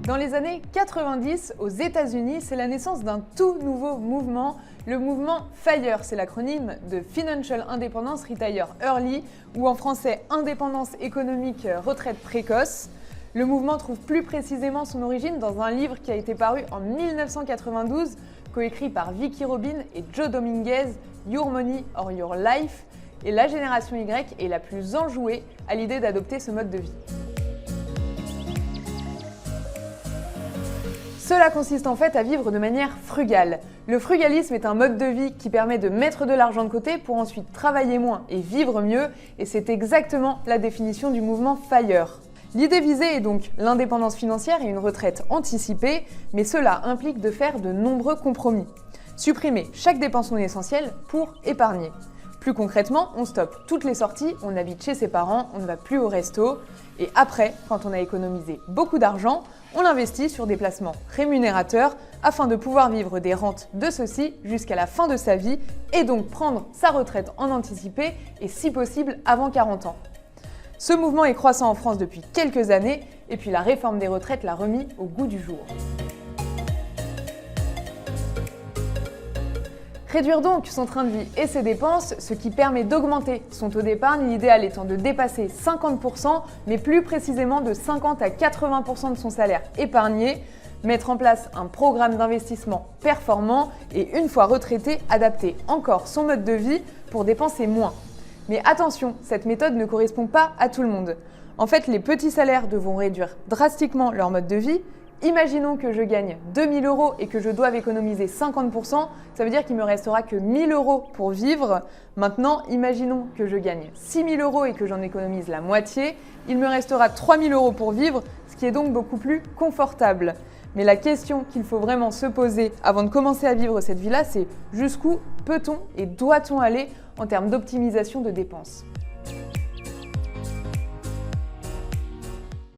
Dans les années 90, aux États-Unis, c'est la naissance d'un tout nouveau mouvement, le mouvement FIRE, c'est l'acronyme de Financial Independence Retire Early, ou en français Indépendance économique retraite précoce. Le mouvement trouve plus précisément son origine dans un livre qui a été paru en 1992, coécrit par Vicki Robin et Joe Dominguez, Your Money or Your Life, et la génération Y est la plus enjouée à l'idée d'adopter ce mode de vie. Cela consiste en fait à vivre de manière frugale. Le frugalisme est un mode de vie qui permet de mettre de l'argent de côté pour ensuite travailler moins et vivre mieux, et c'est exactement la définition du mouvement FIRE. L'idée visée est donc l'indépendance financière et une retraite anticipée, mais cela implique de faire de nombreux compromis. Supprimer chaque dépense non essentielle pour épargner. Plus concrètement, on stoppe toutes les sorties, on habite chez ses parents, on ne va plus au resto, et après, quand on a économisé beaucoup d'argent, on l'investit sur des placements rémunérateurs afin de pouvoir vivre des rentes de ceux-ci jusqu'à la fin de sa vie et donc prendre sa retraite en anticipé et si possible avant 40 ans. Ce mouvement est croissant en France depuis quelques années et puis la réforme des retraites l'a remis au goût du jour. Réduire donc son train de vie et ses dépenses, ce qui permet d'augmenter son taux d'épargne, l'idéal étant de dépasser 50%, mais plus précisément de 50 à 80% de son salaire épargné, mettre en place un programme d'investissement performant et une fois retraité, adapter encore son mode de vie pour dépenser moins. Mais attention, cette méthode ne correspond pas à tout le monde. En fait, les petits salaires devront réduire drastiquement leur mode de vie. Imaginons que je gagne 2 000 € et que je doive économiser 50%, ça veut dire qu'il me restera que 1 000 € pour vivre. Maintenant, imaginons que je gagne 6 000 € et que j'en économise la moitié, il me restera 3 000 € pour vivre, ce qui est donc beaucoup plus confortable. Mais la question qu'il faut vraiment se poser avant de commencer à vivre cette vie-là, c'est jusqu'où peut-on et doit-on aller en termes d'optimisation de dépenses ?